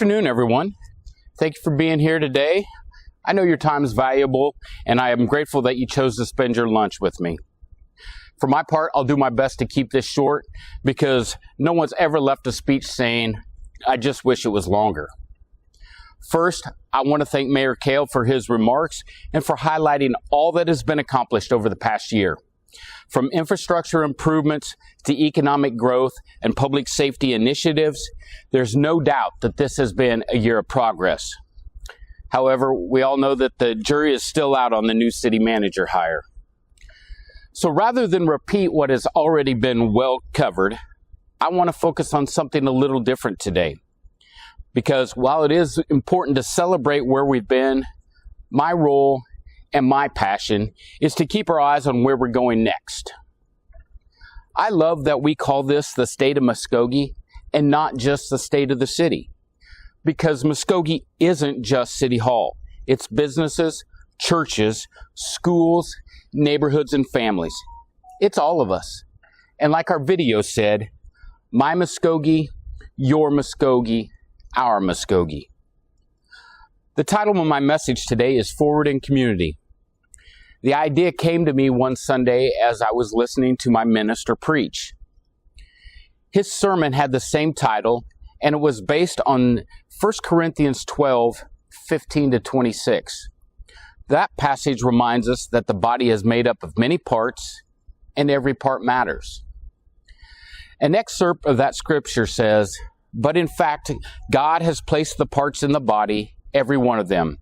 afternoon, everyone. Thank you for being here today. I know your time is valuable, and I am grateful that you chose to spend your lunch with me. For my part, I'll do my best to keep this short because no one's ever left a speech saying, I just wish it was longer. First, I want to thank Mayor Kendal for his remarks and for highlighting all that has been accomplished over the past year. From infrastructure improvements to economic growth and public safety initiatives, there's no doubt that this has been a year of progress. However, we all know that the jury is still out on the new city manager hire. So rather than repeat what has already been well covered, I want to focus on something a little different today. Because while it is important to celebrate where we've been, my role and my passion is to keep our eyes on where we're going next. I love that we call this the state of Muskogee and not just the state of the city. Because Muskogee isn't just City Hall. It's businesses, churches, schools, neighborhoods, and families. It's all of us. And like our video said, my Muskogee, your Muskogee, our Muskogee. The title of my message today is Forward in Community. The idea came to me one Sunday as I was listening to my minister preach. His sermon had the same title, and it was based on 1 Corinthians 12, 15 to 26. That passage reminds us that the body is made up of many parts, and every part matters. An excerpt of that scripture says, "But in fact, God has placed the parts in the body, every one of them,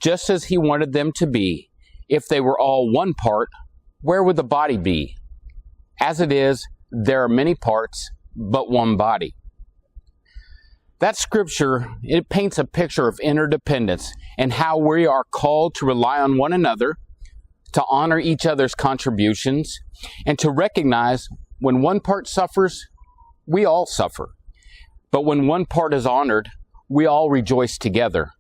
just as He wanted them to be. If they were all one part, where would the body be? As it is, there are many parts, but one body." That scripture, it paints a picture of interdependence and how we are called to rely on one another, to honor each other's contributions, and to recognize when one part suffers, we all suffer. But when one part is honored, we all rejoice together.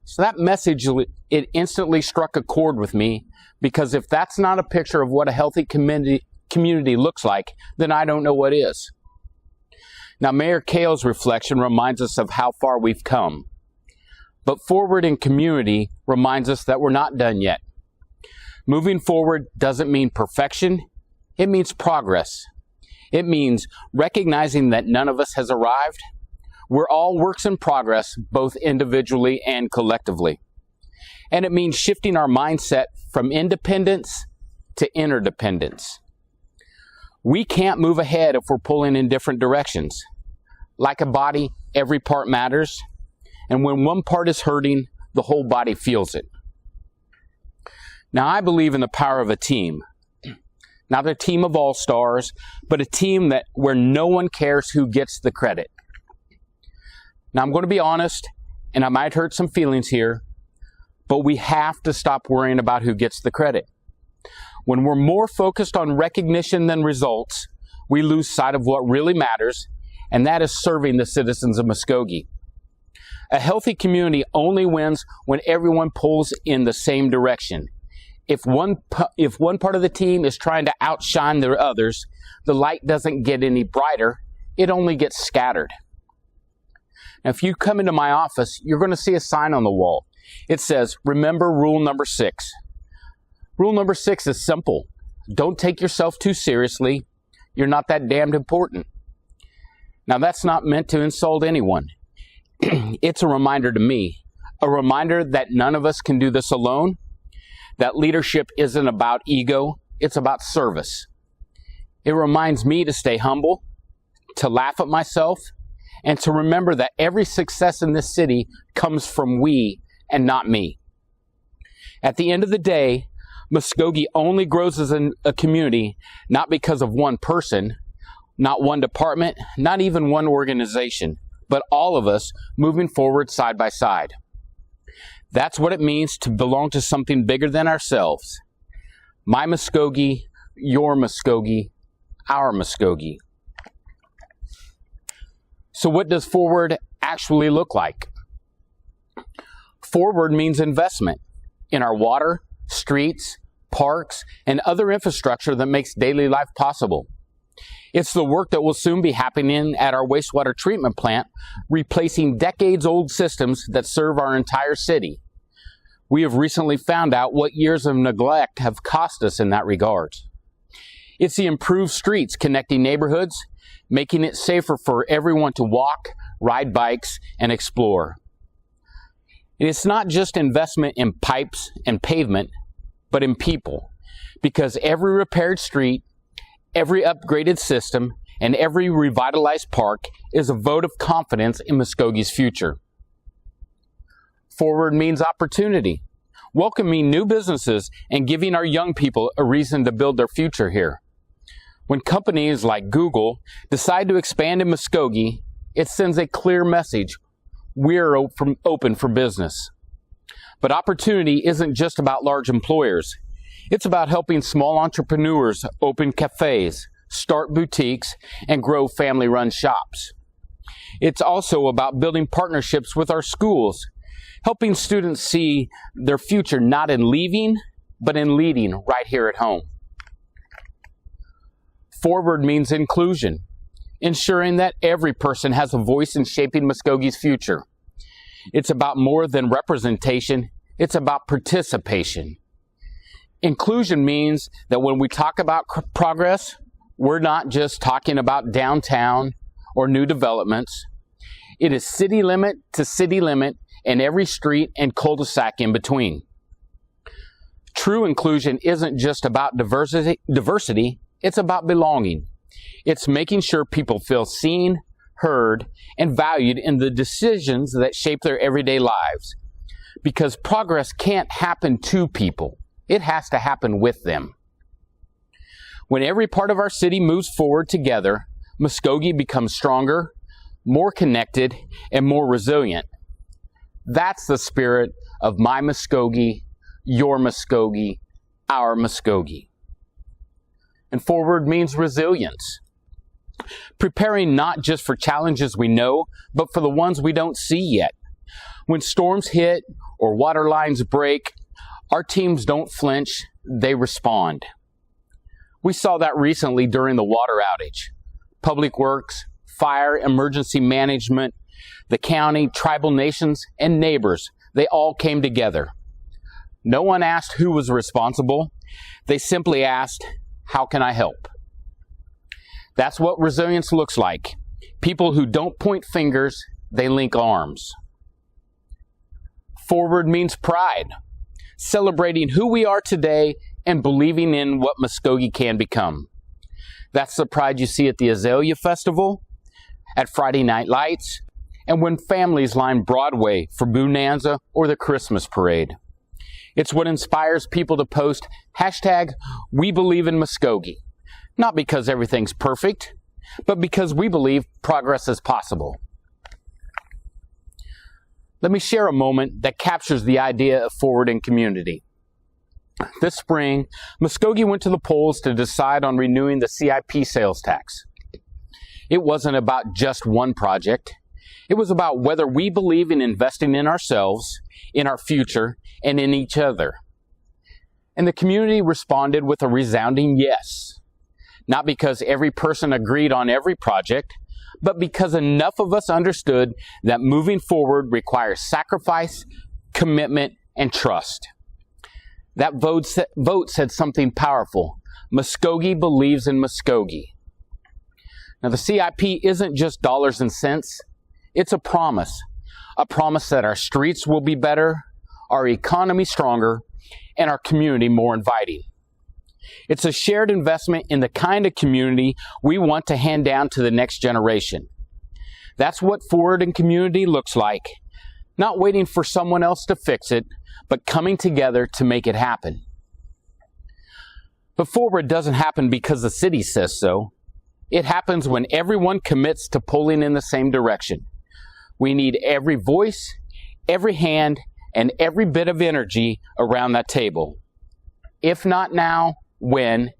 So that message, it instantly struck a chord with me, because if that's not a picture of what a healthy community looks like, then I don't know what is. Now, Mayor Kendal's reflection reminds us of how far we've come. But forward in community reminds us that we're not done yet. Moving forward doesn't mean perfection, it means progress. It means recognizing that none of us has arrived. We're all works in progress, both individually and collectively. And it means shifting our mindset from independence to interdependence. We can't move ahead if we're pulling in different directions. Like a body, every part matters. And when one part is hurting, the whole body feels it. Now, I believe in the power of a team. Not a team of all-stars, but a team where no one cares who gets the credit. Now, I'm going to be honest, and I might hurt some feelings here, but we have to stop worrying about who gets the credit. When we're more focused on recognition than results, we lose sight of what really matters, and that is serving the citizens of Muskogee. A healthy community only wins when everyone pulls in the same direction. If one part of the team is trying to outshine the others, the light doesn't get any brighter, it only gets scattered. Now, if you come into my office, you're going to see a sign on the wall. It says, remember rule number 6. Rule number 6 is simple. Don't take yourself too seriously. You're not that damned important. Now, that's not meant to insult anyone. It's a reminder to me, a reminder that none of us can do this alone, that leadership isn't about ego, it's about service. It reminds me to stay humble, to laugh at myself, and to remember that every success in this city comes from we and not me. At the end of the day, Muskogee only grows as a community not because of one person, not one department, not even one organization, but all of us moving forward side by side. That's what it means to belong to something bigger than ourselves. My Muskogee, your Muskogee, our Muskogee. So what does forward actually look like? Forward means investment in our water, streets, parks, and other infrastructure that makes daily life possible. It's the work that will soon be happening at our wastewater treatment plant, replacing decades-old systems that serve our entire city. We have recently found out what years of neglect have cost us in that regard. It's the improved streets connecting neighborhoods, making it safer for everyone to walk, ride bikes, and explore. And it's not just investment in pipes and pavement, but in people, because every repaired street, every upgraded system, and every revitalized park is a vote of confidence in Muskoge's future. Forward means opportunity, welcoming new businesses and giving our young people a reason to build their future here. When companies like Google decide to expand in Muskogee, it sends a clear message: we're open for business. But opportunity isn't just about large employers. It's about helping small entrepreneurs open cafes, start boutiques, and grow family-run shops. It's also about building partnerships with our schools, helping students see their future not in leaving, but in leading right here at home. Forward means inclusion, ensuring that every person has a voice in shaping Muskoge's future. It's about more than representation, it's about participation. Inclusion means that when we talk about progress, we're not just talking about downtown or new developments. It is city limit to city limit and every street and cul-de-sac in between. True inclusion isn't just about diversity, it's about belonging. It's making sure people feel seen, heard, and valued in the decisions that shape their everyday lives. Because progress can't happen to people. It has to happen with them. When every part of our city moves forward together, Muskogee becomes stronger, more connected, and more resilient. That's the spirit of my Muskogee, your Muskogee, our Muskogee. And forward means resilience. Preparing not just for challenges we know, but for the ones we don't see yet. When storms hit or water lines break, our teams don't flinch, they respond. We saw that recently during the water outage. Public Works, fire, emergency management, the county, tribal nations, and neighbors, they all came together. No one asked who was responsible. They simply asked, how can I help? That's what resilience looks like. People who don't point fingers, they link arms. Forward means pride, celebrating who we are today and believing in what Muskogee can become. That's the pride you see at the Azalea Festival, at Friday Night Lights, and when families line Broadway for Bonanza or the Christmas parade. It's what inspires people to post #WeBelieveInMuskogee, not because everything's perfect, but because we believe progress is possible. Let me share a moment that captures the idea of forward in community. This spring, Muskogee went to the polls to decide on renewing the CIP sales tax. It wasn't about just one project. It was about whether we believe in investing in ourselves, in our future, and in each other. And the community responded with a resounding yes. Not because every person agreed on every project, but because enough of us understood that moving forward requires sacrifice, commitment, and trust. That vote said something powerful. Muskogee believes in Muskogee. Now, the CIP isn't just dollars and cents. It's a promise that our streets will be better, our economy stronger, and our community more inviting. It's a shared investment in the kind of community we want to hand down to the next generation. That's what forward in community looks like. Not waiting for someone else to fix it, but coming together to make it happen. But forward doesn't happen because the city says so. It happens when everyone commits to pulling in the same direction. We need every voice, every hand, and every bit of energy around that table. If not now, when?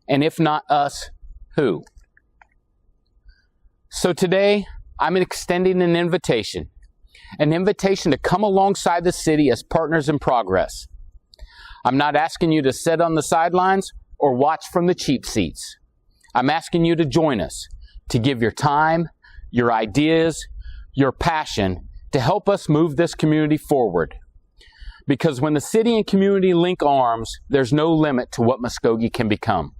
And if not us, who? So today, I'm extending an invitation to come alongside the city as partners in progress. I'm not asking you to sit on the sidelines or watch from the cheap seats. I'm asking you to join us, to give your time, your ideas, your passion to help us move this community forward. Because when the city and community link arms, there's no limit to what Muskogee can become.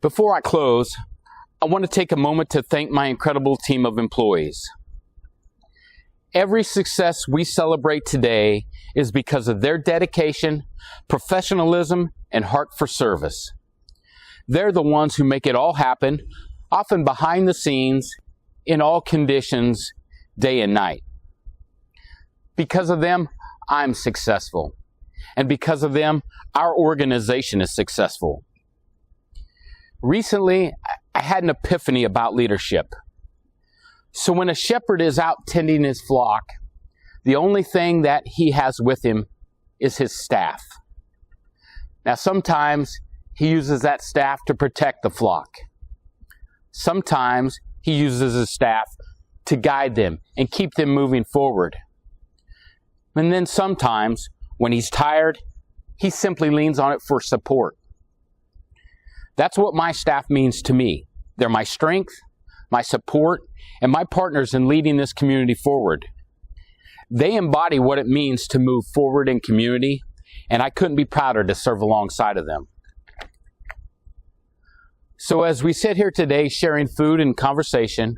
Before I close, I want to take a moment to thank my incredible team of employees. Every success we celebrate today is because of their dedication, professionalism, and heart for service. They're the ones who make it all happen, often behind the scenes, in all conditions, day and night. Because of them, I'm successful. And because of them, our organization is successful. Recently, I had an epiphany about leadership. So when a shepherd is out tending his flock, the only thing that he has with him is his staff. Now, sometimes he uses that staff to protect the flock. Sometimes he uses his staff to guide them and keep them moving forward. And then sometimes, when he's tired, he simply leans on it for support. That's what my staff means to me. They're my strength, my support, and my partners in leading this community forward. They embody what it means to move forward in community, and I couldn't be prouder to serve alongside of them. So as we sit here today sharing food and conversation,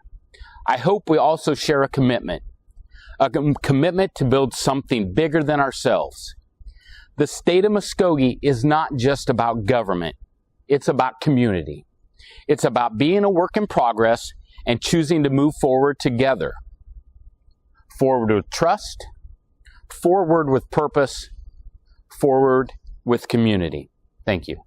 I hope we also share a commitment to build something bigger than ourselves. The state of Muskogee is not just about government, it's about community. It's about being a work in progress and choosing to move forward together. Forward with trust, forward with purpose, forward with community. Thank you.